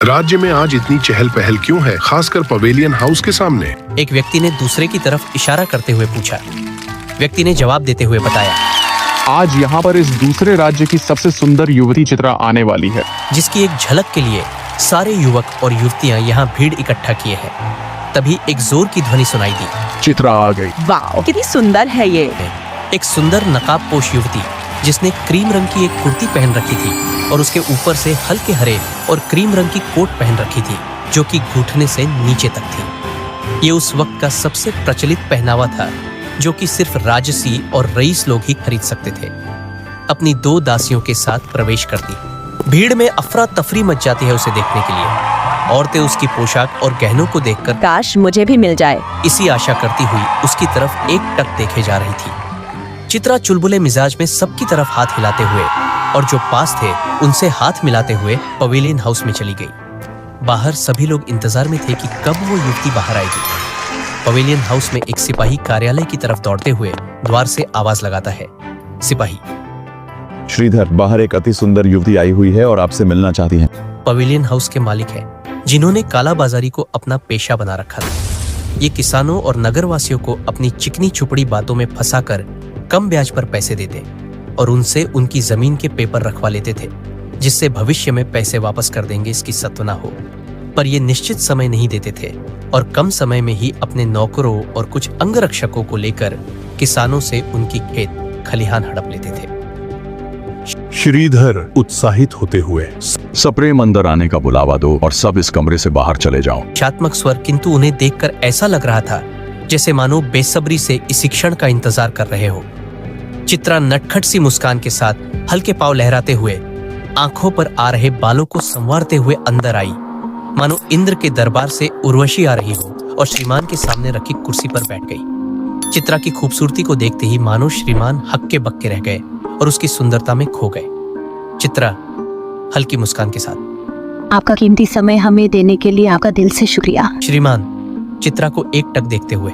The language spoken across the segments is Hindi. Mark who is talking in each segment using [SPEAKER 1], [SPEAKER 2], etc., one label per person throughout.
[SPEAKER 1] राज्य में आज इतनी चहल पहल क्यों है, खासकर पवेलियन हाउस के सामने?
[SPEAKER 2] एक व्यक्ति ने दूसरे की तरफ इशारा करते हुए पूछा। व्यक्ति ने जवाब देते हुए बताया,
[SPEAKER 3] आज यहाँ पर इस दूसरे राज्य की सबसे सुंदर युवती चित्रा आने वाली है,
[SPEAKER 2] जिसकी एक झलक के लिए सारे युवक और युवतियां यहाँ भीड़ इकट्ठा किए हैं। तभी एक जोर की ध्वनि सुनाई दी।
[SPEAKER 3] चित्रा आ गई।
[SPEAKER 4] वाह, कितनी सुंदर है ये।
[SPEAKER 2] एक सुंदर नकाबपोश युवती जिसने क्रीम रंग की एक कुर्ती पहन रखी थी और उसके ऊपर से हल्के हरे और क्रीम रंग की कोट पहन रखी थी जो कि घुटने से नीचे तक थी। ये उस वक्त का सबसे प्रचलित पहनावा था जो कि सिर्फ राजसी और रईस लोग ही खरीद सकते थे। अपनी 2 दासियों के साथ प्रवेश करती। भीड़ में अफरा तफरी मच जाती है उसे देखने के लिए। औरतें उसकी पोशाक और गहनों को देखकर
[SPEAKER 4] काश मुझे भी मिल जाए,
[SPEAKER 2] इसी आशा करती हुई उसकी तरफ एकटक देखे जा रही थी। चित्रा चुलबुले मिजाज में सबकी तरफ हाथ हिलाते हुए और जो पास थे उनसे हाथ मिलाते हुए पवेलियन हाउस में चली गई। बाहर सभी लोग इंतजार में थे कि कब वो युवती बाहर आएगी। पवेलियन हाउस में एक सिपाही कार्यालय की तरफ दौड़ते हुए द्वार से आवाज लगाता है। सिपाही,
[SPEAKER 5] श्रीधर, बाहर एक अति सुंदर युवती आई हुई है और आपसे मिलना चाहती है।
[SPEAKER 2] पवेलियन हाउस के मालिक हैं जिन्होंने कालाबाजारी को अपना पेशा बना रखा था। ये किसानों और नगरवासियों को अपनी चिकनी छुपड़ी बातों में फंसाकर कम ब्याज पर पैसे देते और उनसे उनकी जमीन के पेपर रखवा लेते थे, जिससे भविष्य में पैसे वापस कर देंगे इसकी सत्वना हो। पर ये निश्चित समय नहीं देते थे और कम समय में ही अपने नौकरों और कुछ अंगरक्षकों को लेकर किसानों से उनकी खेत खलिहान हड़प लेते थे।
[SPEAKER 1] श्रीधर उत्साहित होते हुए,
[SPEAKER 5] सप्रेम, अंदर आने का बुलावा दो और सब इस कमरे से बाहर चले जाओ।
[SPEAKER 2] शात्मक स्वर, किंतु उन्हें देखकर ऐसा लग रहा था जैसे मानो बेसब्री से इसी क्षण का इंतजार कर रहे हो। चित्रा नटखट सी मुस्कान के साथ हल्के पांव लहराते हुए आंखों पर आ रहे बालों को संवारते हुए अंदर आई, मानो इंद्र के दरबार से उर्वशी आ रही हो, और श्रीमान के सामने रखी कुर्सी पर बैठ गई। चित्रा की खूबसूरती को देखते ही मानो श्रीमान हक्के बक्के रह गए और उसकी सुंदरता में खो गए। चित्रा हल्की मुस्कान के साथ,
[SPEAKER 6] आपका कीमती समय हमें देने के लिए आपका दिल से शुक्रिया।
[SPEAKER 2] श्रीमान, चित्रा को एकटक देखते हुए,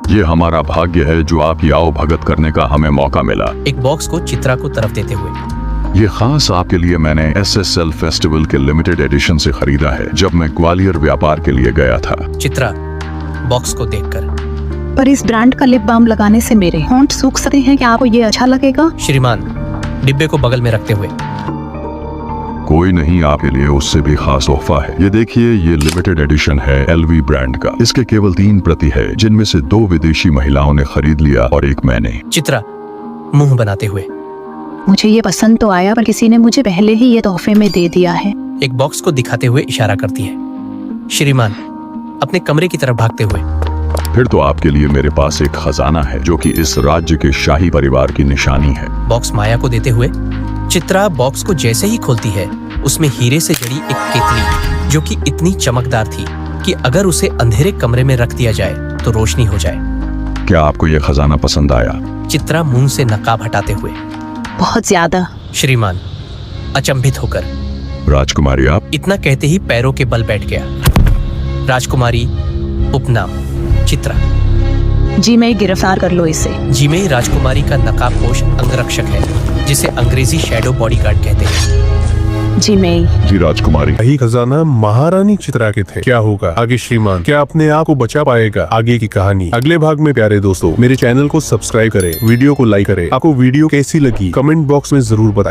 [SPEAKER 5] ये हमारा भाग्य है जो आपकी आओ भगत करने का हमें मौका मिला।
[SPEAKER 2] एक बॉक्स को चित्रा को तरफ देते हुए,
[SPEAKER 5] ये खास आपके लिए मैंने SSL फेस्टिवल के लिमिटेड एडिशन से खरीदा है जब मैं ग्वालियर व्यापार के लिए गया था।
[SPEAKER 2] चित्रा बॉक्स को देखकर,
[SPEAKER 6] पर इस ब्रांड का लिप बाम लगाने से मेरे होंठ सूख सकते हैं, क्या आपको ये अच्छा लगेगा?
[SPEAKER 2] श्रीमान डिब्बे को बगल में रखते हुए,
[SPEAKER 5] कोई नहीं, आपके लिए उससे भी खास तोहफा है। ये देखिए, ये लिमिटेड एडिशन है LV ब्रांड का। इसके केवल 3 प्रति है, जिनमें से 2 विदेशी महिलाओं ने खरीद लिया और 1 मैंने।
[SPEAKER 2] चित्रा मुंह बनाते हुए,
[SPEAKER 6] मुझे ये पसंद तो आया, पर किसी ने मुझे पहले ही ये तोहफे में दे दिया है।
[SPEAKER 2] एक बॉक्स को दिखाते हुए इशारा करती है। श्रीमान अपने कमरे की तरफ भागते हुए,
[SPEAKER 5] फिर तो आपके लिए मेरे पास एक खजाना है जो कि इस राज्य के शाही परिवार की निशानी है।
[SPEAKER 2] बॉक्स माया को देते हुए, चित्रा बॉक्स को जैसे ही खोलती है उसमें हीरे से जड़ी एक केतली जो कि इतनी चमकदार थी कि अगर उसे अंधेरे कमरे में रख दिया जाए तो रोशनी हो जाए।
[SPEAKER 5] क्या आपको यह खजाना पसंद आया?
[SPEAKER 2] चित्रा मुंह से नकाब हटाते हुए,
[SPEAKER 6] बहुत ज्यादा।
[SPEAKER 2] श्रीमान अचंभित होकर,
[SPEAKER 5] राजकुमारी आप?
[SPEAKER 2] इतना कहते ही पैरों के बल बैठ गया। राजकुमारी उपनाम चित्रा।
[SPEAKER 6] जी मैं गिरफ्तार कर लो इसे।
[SPEAKER 2] जी में राजकुमारी का नकाबपोश अंगरक्षक है जिसे अंग्रेजी शैडो बॉडीगार्ड कहते हैं।
[SPEAKER 6] जी मैं।
[SPEAKER 5] जी राजकुमारी।
[SPEAKER 1] यही खजाना महारानी चित्रा के थे। क्या होगा आगे श्रीमान? क्या अपने आप को बचा पाएगा? आगे की कहानी अगले भाग में। प्यारे दोस्तों, मेरे चैनल को सब्सक्राइब करें, वीडियो को लाइक करें। आपको वीडियो कैसी लगी कमेंट बॉक्स में जरूर बताएं।